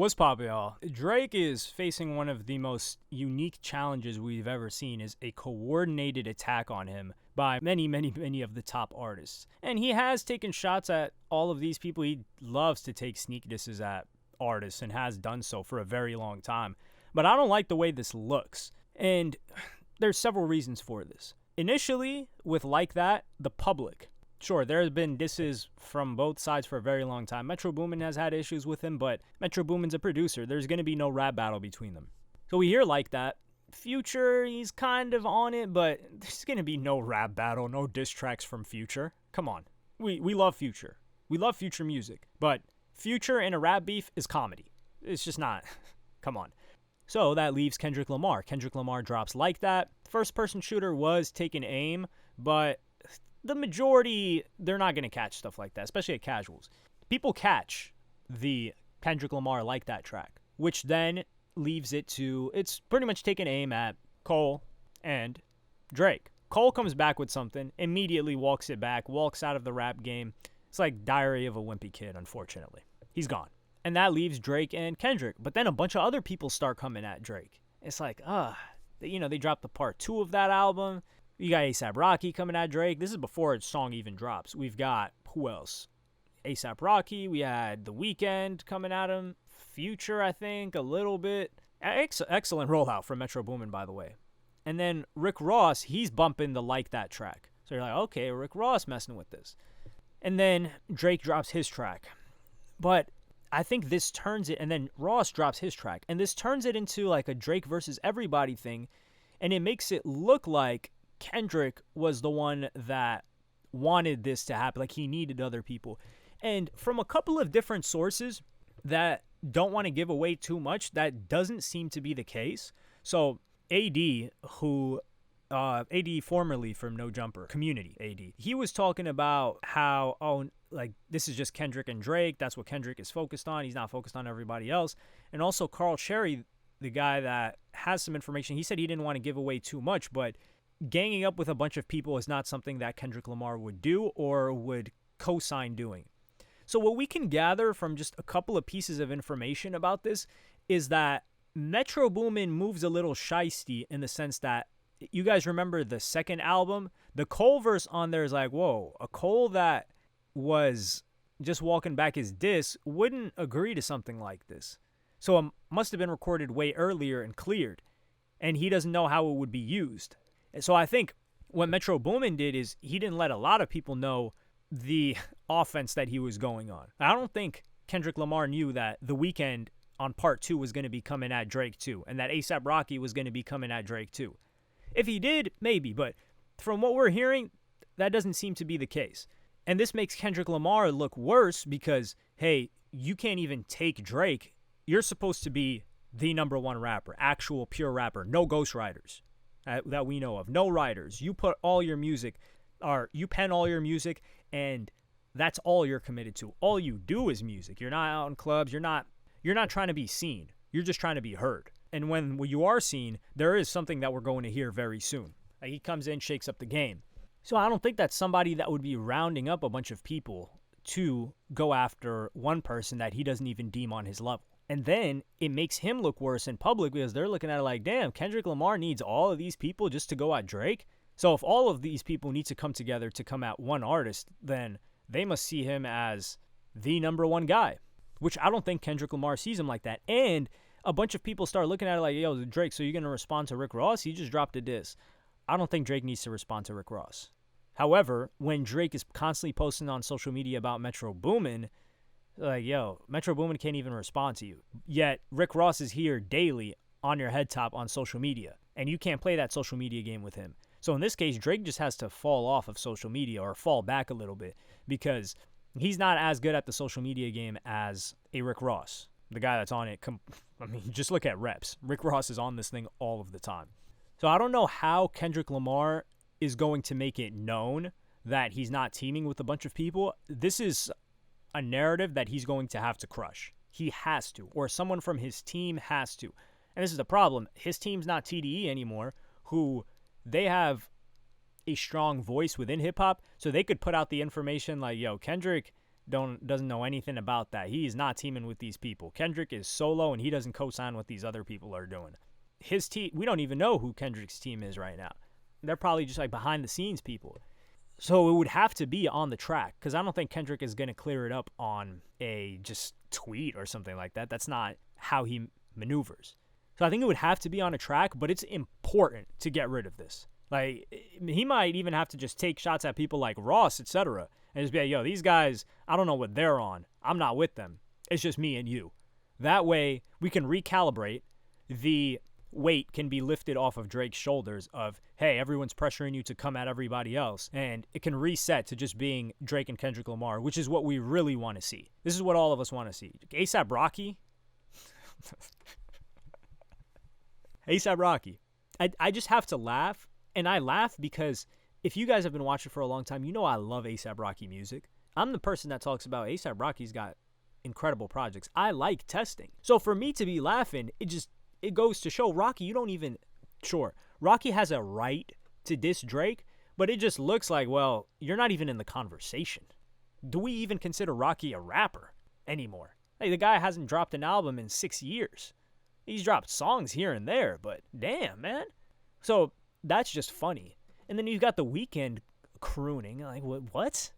What's poppin', y'all? Drake is facing one of the most unique challenges we've ever seen, is a coordinated attack on him by many of the top artists. And he has taken shots at all of these people. He loves to take sneak disses at artists and has done so for a very long time. But I don't like the way this looks. And there's several reasons for this. Initially, with Like That, the public. Sure, there have been disses from both sides for a very long time. Metro Boomin has had issues with him, but Metro Boomin's a producer. There's going to be no rap battle between them. So we hear Like That. Future, he's kind of on it, but there's going to be no rap battle, no diss tracks from Future. Come on. We love Future. We love Future music. But Future in a rap beef is comedy. It's just not. Come on. So that leaves Kendrick Lamar. Kendrick Lamar drops Like That. First-person shooter was taking aim, but the majority, they're not going to catch stuff like that, especially at casuals. People catch the Kendrick Lamar Like That track, which then leaves it to, it's pretty much taking aim at Cole and Drake. Cole comes back with something, immediately walks it back, walks out of the rap game. It's like Diary of a Wimpy Kid, unfortunately. He's gone. And that leaves Drake and Kendrick. But then a bunch of other people start coming at Drake. It's like, they dropped the part 2 of that album. You got A$AP Rocky coming at Drake. This is before his song even drops. We've got, who else? A$AP Rocky. We had The Weeknd coming at him. Future, I think, a little bit. Excellent rollout from Metro Boomin, by the way. And then Rick Ross, he's bumping the Like That track. So you're like, okay, Rick Ross messing with this. And then Drake drops his track. But I think this turns it, and then Ross drops his track. And this turns it into like a Drake versus everybody thing. And it makes it look like Kendrick was the one that wanted this to happen, like he needed other people. And from a couple of different sources that don't want to give away too much, that doesn't seem to be the case. So AD, AD formerly from No Jumper, Community AD, he was talking about how, this is just Kendrick and Drake. That's what Kendrick is focused on. He's not focused on everybody else. And also Carl Cherry, the guy that has some information, he said he didn't want to give away too much, but ganging up with a bunch of people is not something that Kendrick Lamar would do or would co-sign doing. So what we can gather from just a couple of pieces of information about this is that Metro Boomin moves a little shiesty in the sense that, you guys remember the second album? The Cole verse on there is like, whoa, a Cole that was just walking back his diss wouldn't agree to something like this. So it must have been recorded way earlier and cleared, and he doesn't know how it would be used. So I think what Metro Boomin did is he didn't let a lot of people know the offense that he was going on. I don't think Kendrick Lamar knew that The Weeknd on part 2 was going to be coming at Drake too, and that A$AP Rocky was going to be coming at Drake too. If he did, maybe, but from what we're hearing, that doesn't seem to be the case. And this makes Kendrick Lamar look worse because, hey, you can't even take Drake. You're supposed to be the number one rapper, actual pure rapper, no ghostwriters. That we know of. No writers. You put all your music, or you pen all your music, and that's all you're committed to. All you do is music. You're not out in clubs. You're not trying to be seen. You're just trying to be heard. And when you are seen, there is something that we're going to hear very soon. Like he comes in, shakes up the game. So I don't think that's somebody that would be rounding up a bunch of people to go after one person that he doesn't even deem on his level. And then it makes him look worse in public because they're looking at it like, damn, Kendrick Lamar needs all of these people just to go at Drake. So if all of these people need to come together to come at one artist, then they must see him as the number one guy, which I don't think Kendrick Lamar sees him like that. And a bunch of people start looking at it like, yo, Drake, so you're going to respond to Rick Ross? He just dropped a diss. I don't think Drake needs to respond to Rick Ross. However, when Drake is constantly posting on social media about Metro Boomin, like, yo, Metro Boomin can't even respond to you. Yet Rick Ross is here daily on your head top on social media, and you can't play that social media game with him. So in this case, Drake just has to fall off of social media or fall back a little bit because he's not as good at the social media game as a Rick Ross, the guy that's on it. Just look at reps. Rick Ross is on this thing all of the time. So I don't know how Kendrick Lamar is going to make it known that he's not teaming with a bunch of people. This is a narrative that he's going to have to crush. He has to, or someone from his team has to. And this is the problem. His team's not TDE anymore, who they have a strong voice within hip-hop, so they could put out the information like, yo, Kendrick doesn't know anything about that. He is not teaming with these people. Kendrick is solo, and he doesn't co-sign what these other people are doing. His team, we don't even know who Kendrick's team is right now. They're probably just like behind the scenes people. So it would have to be on the track, because I don't think Kendrick is going to clear it up on a just tweet or something like that. That's not how he maneuvers. So I think it would have to be on a track, but it's important to get rid of this. Like, he might even have to just take shots at people like Ross, etc., and just be like, yo, these guys, I don't know what they're on. I'm not with them. It's just me and you. That way, we can recalibrate. The weight can be lifted off of Drake's shoulders of, hey, everyone's pressuring you to come at everybody else. And it can reset to just being Drake and Kendrick Lamar, which is what we really want to see. This is what all of us want to see. A$AP Rocky. A$AP Rocky. I just have to laugh. And I laugh because if you guys have been watching for a long time, you know I love A$AP Rocky music. I'm the person that talks about A$AP Rocky's got incredible projects. I like testing. So for me to be laughing, it goes to show Rocky, you don't even... Sure, Rocky has a right to diss Drake, but it just looks like, well, you're not even in the conversation. Do we even consider Rocky a rapper anymore? Hey, the guy hasn't dropped an album in 6 years. He's dropped songs here and there, but damn, man. So that's just funny. And then you've got The Weeknd crooning. Like, what? What's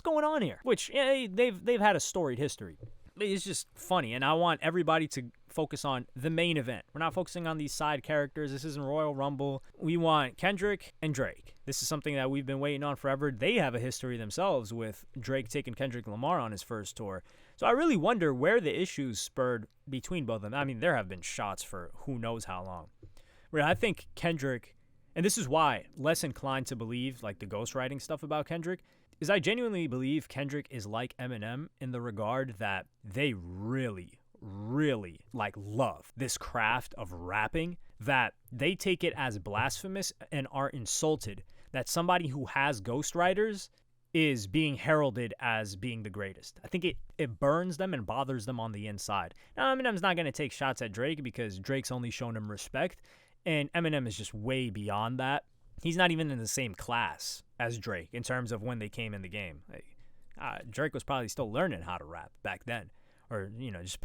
going on here? Which, yeah, they've had a storied history. It's just funny, and I want everybody to focus on the main event. We're not focusing on these side characters. This isn't Royal Rumble. We want Kendrick and Drake. This is something that we've been waiting on forever. They have a history themselves with Drake taking Kendrick Lamar on his first tour. So I really wonder where the issues spurred between both of them. I mean, there have been shots for who knows how long. Where I think Kendrick, and this is why less inclined to believe like the ghostwriting stuff about Kendrick, is I genuinely believe Kendrick is like Eminem in the regard that they really, really like love this craft of rapping, that they take it as blasphemous and are insulted that somebody who has ghostwriters is being heralded as being the greatest. I think it burns them and bothers them on the inside. Now, Eminem's not going to take shots at Drake because Drake's only shown him respect, and Eminem is just way beyond that. He's not even in the same class as Drake in terms of when they came in the game. Like, Drake was probably still learning how to rap back then, or, just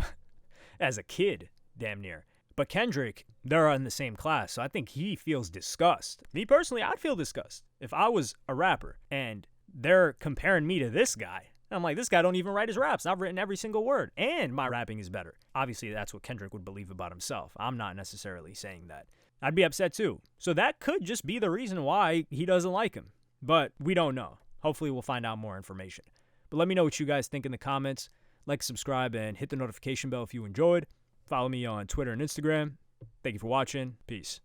as a kid, damn near. But Kendrick, they're in the same class, so I think he feels disgust. Me personally, I'd feel disgust if I was a rapper and they're comparing me to this guy. I'm like, this guy don't even write his raps. I've written every single word, and my rapping is better. Obviously, that's what Kendrick would believe about himself. I'm not necessarily saying that. I'd be upset too. So that could just be the reason why he doesn't like him. But we don't know. Hopefully we'll find out more information. But let me know what you guys think in the comments. Like, subscribe, and hit the notification bell if you enjoyed. Follow me on Twitter and Instagram. Thank you for watching. Peace.